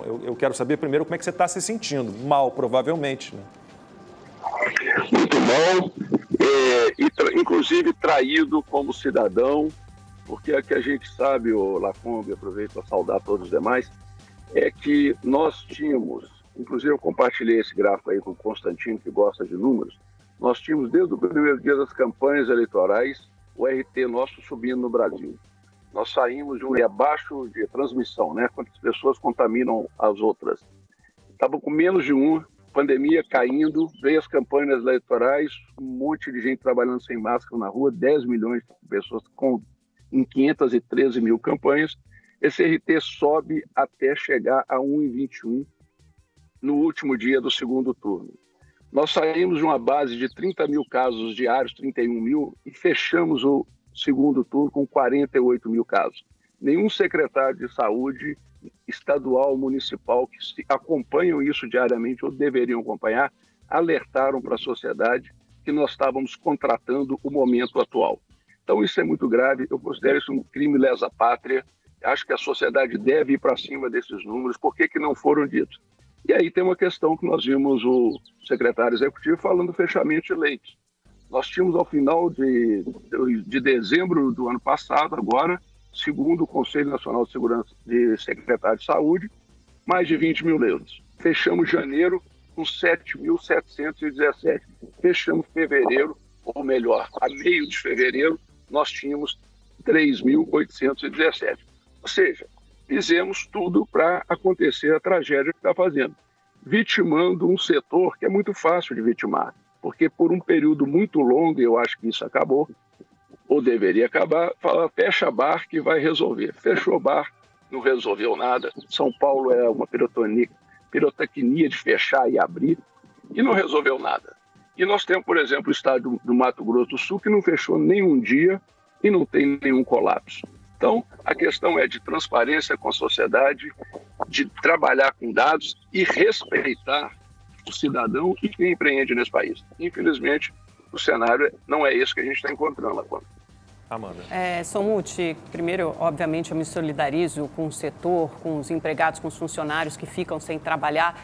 Eu quero saber primeiro como é que você está se sentindo. Mal, provavelmente, né? Muito mal, inclusive traído como cidadão, porque é que a gente sabe, o Lacombe, aproveito para saudar todos os demais, é que nós tínhamos, inclusive eu compartilhei esse gráfico aí com o Constantino, que gosta de números, nós tínhamos desde o primeiro dia das campanhas eleitorais o RT nosso subindo no Brasil. Nós saímos de um abaixo de transmissão, né? Quantas pessoas contaminam as outras. Estava com menos de um, pandemia caindo, veio as campanhas eleitorais, um monte de gente trabalhando sem máscara na rua, 10 milhões de pessoas em 513 mil campanhas. Esse RT sobe até chegar a 1,21 no último dia do segundo turno. Nós saímos de uma base de 30 mil casos diários, 31 mil, e fechamos o segundo turno com 48 mil casos. Nenhum secretário de saúde estadual, municipal, que acompanham isso diariamente ou deveriam acompanhar, alertaram para a sociedade que nós estávamos contratando o momento atual. Então isso é muito grave, eu considero isso um crime lesa-pátria, acho que a sociedade deve ir para cima desses números, por que não foram ditos? E aí tem uma questão que nós vimos o secretário executivo falando do fechamento de leitos. Nós tínhamos ao final de dezembro do ano passado, agora, segundo o Conselho Nacional de Segurança de Secretário de Saúde, mais de 20 mil leitos. Fechamos janeiro com 7.717. Fechamos fevereiro, ou melhor, a meio de fevereiro, nós tínhamos 3.817. Ou seja, fizemos tudo para acontecer a tragédia que está fazendo, vitimando um setor que é muito fácil de vitimar, porque por um período muito longo, eu acho que isso acabou, ou deveria acabar, fala, fecha bar que vai resolver. Fechou bar, não resolveu nada. São Paulo é uma pirotecnia de fechar e abrir, e não resolveu nada. E nós temos, por exemplo, o estado do Mato Grosso do Sul, que não fechou nenhum dia e não tem nenhum colapso. Então, a questão é de transparência com a sociedade, de trabalhar com dados e respeitar o cidadão e quem empreende nesse país. Infelizmente, o cenário não é esse que a gente está encontrando agora. Amanda. Somuti, primeiro, obviamente, eu me solidarizo com o setor, com os empregados, com os funcionários que ficam sem trabalhar.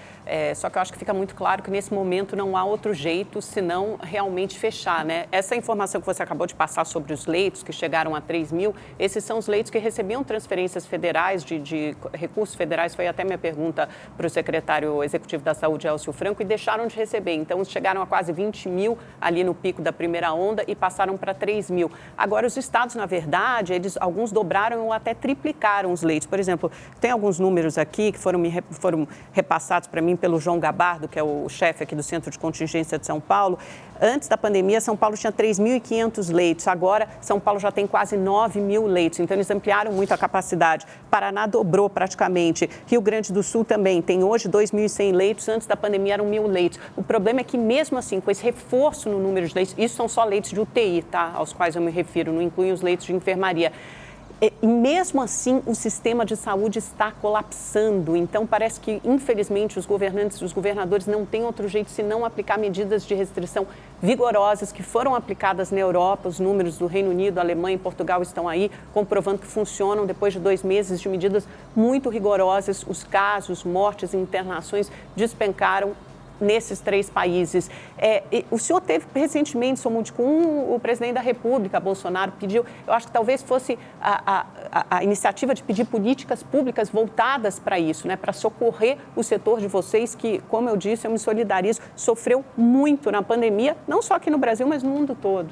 Só que eu acho que fica muito claro que nesse momento não há outro jeito senão realmente fechar, né? Essa informação que você acabou de passar sobre os leitos, que chegaram a 3 mil, esses são os leitos que recebiam transferências federais, de recursos federais, foi até minha pergunta para o secretário executivo da Saúde, Elcio Franco, e deixaram de receber. Então, chegaram a quase 20 mil ali no pico da primeira onda e passaram para 3 mil. Agora, os estados, na verdade, alguns dobraram ou até triplicaram os leitos. Por exemplo, tem alguns números aqui que foram repassados para mim pelo João Gabardo, que é o chefe aqui do Centro de Contingência de São Paulo. Antes da pandemia, São Paulo tinha 3.500 leitos. Agora, São Paulo já tem quase 9 mil leitos. Então, eles ampliaram muito a capacidade. Paraná dobrou praticamente. Rio Grande do Sul também tem hoje 2.100 leitos. Antes da pandemia, eram 1.000 leitos. O problema é que, mesmo assim, com esse reforço no número de leitos, isso são só leitos de UTI, tá? Aos quais eu me refiro, não incluem os leitos de enfermaria. E mesmo assim, o sistema de saúde está colapsando. Então, parece que, infelizmente, os governantes e os governadores não têm outro jeito senão aplicar medidas de restrição vigorosas que foram aplicadas na Europa. Os números do Reino Unido, Alemanha e Portugal estão aí, comprovando que funcionam. Depois de 2 meses de medidas muito rigorosas, os casos, mortes e internações despencaram nesses 3 países. O senhor teve recentemente, Somuti, com o presidente da República, Bolsonaro, pediu, eu acho que talvez fosse a iniciativa de pedir políticas públicas voltadas para isso, né, para socorrer o setor de vocês, que, como eu disse, eu me solidarizo, sofreu muito na pandemia, não só aqui no Brasil, mas no mundo todo.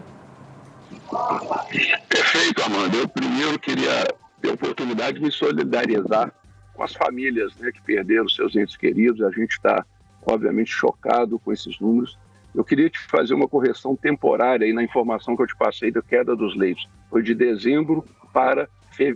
Perfeito, Amanda. Eu primeiro queria ter a oportunidade de me solidarizar com as famílias, né, que perderam seus entes queridos. A gente está obviamente chocado com esses números. Eu queria te fazer uma correção temporária aí na informação que eu te passei da queda dos leitos. Foi de dezembro para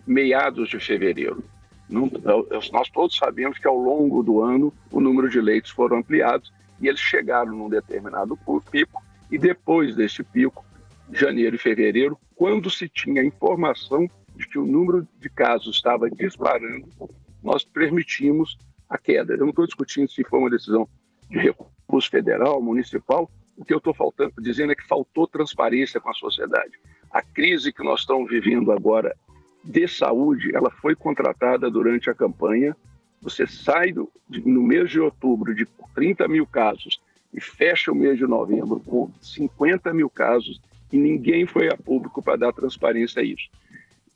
meados de fevereiro. Nós todos sabemos que ao longo do ano o número de leitos foram ampliados e eles chegaram num determinado pico, e depois desse pico, janeiro e fevereiro, quando se tinha informação de que o número de casos estava disparando, nós permitimos a queda. Eu não estou discutindo se foi uma decisão de recurso federal, municipal. O que eu estou dizendo é que faltou transparência com a sociedade. A crise que nós estamos vivendo agora de saúde, ela foi contratada durante a campanha você sai no mês de outubro de 30 mil casos e fecha o mês de novembro com 50 mil casos e ninguém foi a público para dar transparência a isso.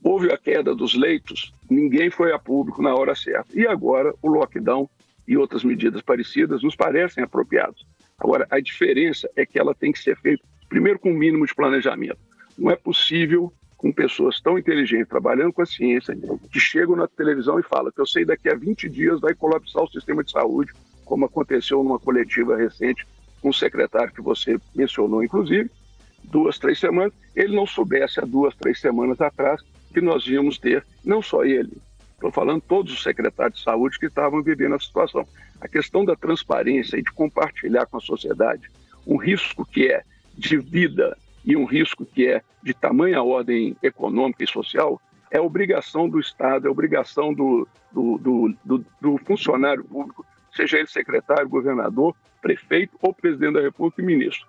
Houve a queda dos leitos, ninguém foi a público na hora certa. E agora o lockdown e outras medidas parecidas nos parecem apropriadas. Agora, a diferença é que ela tem que ser feita, primeiro, com um mínimo de planejamento. Não é possível, com pessoas tão inteligentes, trabalhando com a ciência, que chegam na televisão e falam que eu sei daqui a 20 dias vai colapsar o sistema de saúde, como aconteceu numa coletiva recente com o secretário que você mencionou, inclusive, 2, 3 semanas, ele não soubesse há 2, 3 semanas atrás que nós íamos ter, não só ele, estou falando todos os secretários de saúde que estavam vivendo a situação. A questão da transparência e de compartilhar com a sociedade um risco que é de vida e um risco que é de tamanha ordem econômica e social, é obrigação do Estado, é obrigação do funcionário público, seja ele secretário, governador, prefeito ou presidente da República e ministro.